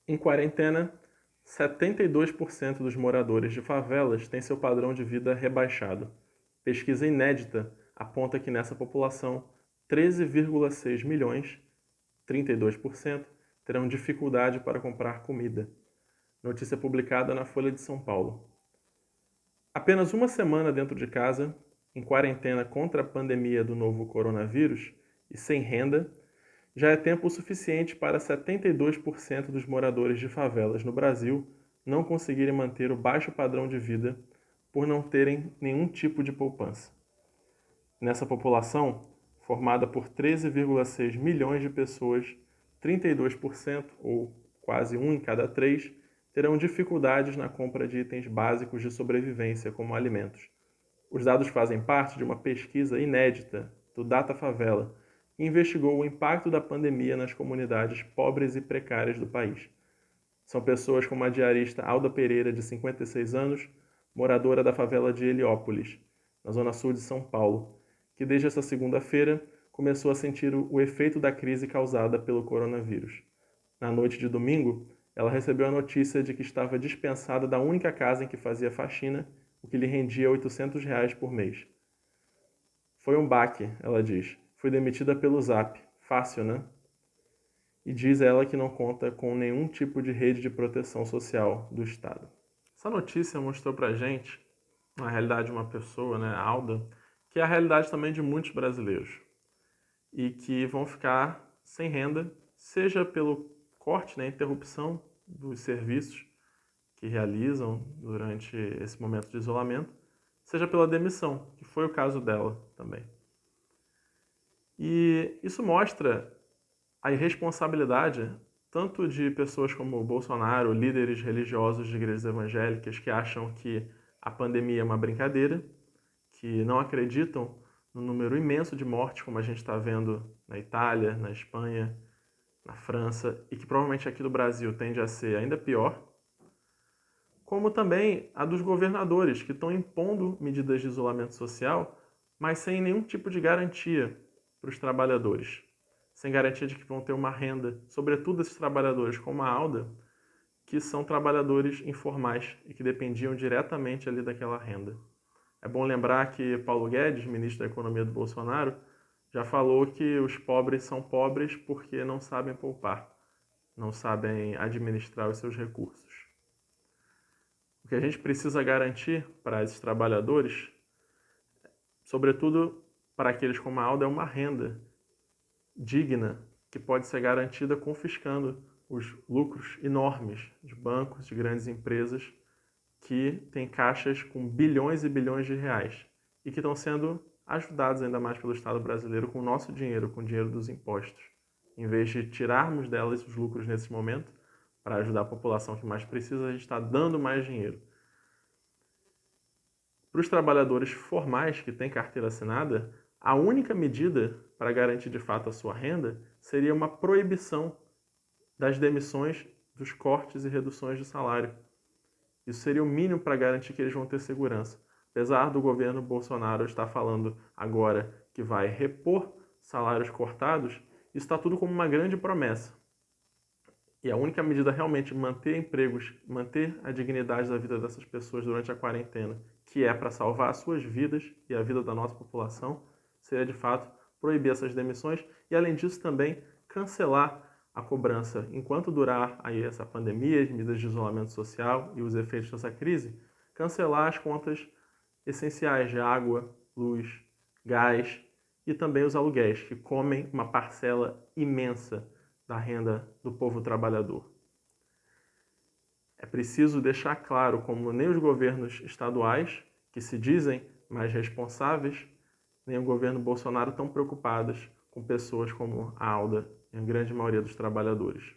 Em quarentena, 72% dos moradores de favelas têm seu padrão de vida rebaixado. Pesquisa inédita aponta que nessa população, 13,6 milhões, 32%, terão dificuldade para comprar comida. Notícia publicada na Folha de São Paulo. Apenas uma semana dentro de casa, em quarentena contra a pandemia do novo coronavírus e sem renda, já é tempo suficiente para 72% dos moradores de favelas no Brasil não conseguirem manter o baixo padrão de vida por não terem nenhum tipo de poupança. Nessa população, formada por 13,6 milhões de pessoas, 32%, ou quase um em cada três, terão dificuldades na compra de itens básicos de sobrevivência, como alimentos. Os dados fazem parte de uma pesquisa inédita do Data Favela, que investigou o impacto da pandemia nas comunidades pobres e precárias do país. São pessoas como a diarista Alda Pereira, de 56 anos, moradora da favela de Heliópolis, na zona sul de São Paulo, que desde essa segunda-feira começou a sentir o efeito da crise causada pelo coronavírus. Na noite de domingo, ela recebeu a notícia de que estava dispensada da única casa em que fazia faxina, o que lhe rendia R$ 800 por mês. Foi um baque, ela diz. Fui demitida pelo Zap. Fácil, né? E diz ela que não conta com nenhum tipo de rede de proteção social do Estado. Essa notícia mostrou pra gente, na realidade de uma pessoa, né, Alda, que é a realidade também de muitos brasileiros. E que vão ficar sem renda, seja pelo corte, né, interrupção dos serviços que realizam durante esse momento de isolamento, seja pela demissão, que foi o caso dela também. E isso mostra a irresponsabilidade tanto de pessoas como o Bolsonaro, líderes religiosos de igrejas evangélicas que acham que a pandemia é uma brincadeira, que não acreditam no número imenso de mortes, como a gente está vendo na Itália, na Espanha, na França, e que provavelmente aqui no Brasil tende a ser ainda pior, como também a dos governadores, que estão impondo medidas de isolamento social, mas sem nenhum tipo de garantia para os trabalhadores, sem garantia de que vão ter uma renda, sobretudo esses trabalhadores como a Alda, que são trabalhadores informais e que dependiam diretamente ali daquela renda. É bom lembrar que Paulo Guedes, ministro da Economia do Bolsonaro, já falou que os pobres são pobres porque não sabem poupar, não sabem administrar os seus recursos. O que a gente precisa garantir para esses trabalhadores, sobretudo para aqueles como a Alda, é uma renda digna que pode ser garantida confiscando os lucros enormes de bancos, de grandes empresas que têm caixas com bilhões e bilhões de reais e que estão sendo ajudados ainda mais pelo Estado brasileiro com o nosso dinheiro, com o dinheiro dos impostos. Em vez de tirarmos delas os lucros nesse momento para ajudar a população que mais precisa, a gente está dando mais dinheiro. Para os trabalhadores formais que têm carteira assinada, a única medida para garantir de fato a sua renda seria uma proibição das demissões, dos cortes e reduções de salário. Isso seria o mínimo para garantir que eles vão ter segurança. Apesar do governo Bolsonaro estar falando agora que vai repor salários cortados, isso está tudo como uma grande promessa. E a única medida realmente manter empregos, manter a dignidade da vida dessas pessoas durante a quarentena, que é para salvar as suas vidas e a vida da nossa população, seria de fato proibir essas demissões e, além disso, também cancelar a cobrança enquanto durar aí essa pandemia, as medidas de isolamento social e os efeitos dessa crise, cancelar as contas essenciais de água, luz, gás e também os aluguéis, que comem uma parcela imensa da renda do povo trabalhador. É preciso deixar claro como nem os governos estaduais, que se dizem mais responsáveis, nem o governo Bolsonaro estão preocupados com pessoas como a Alda e a grande maioria dos trabalhadores.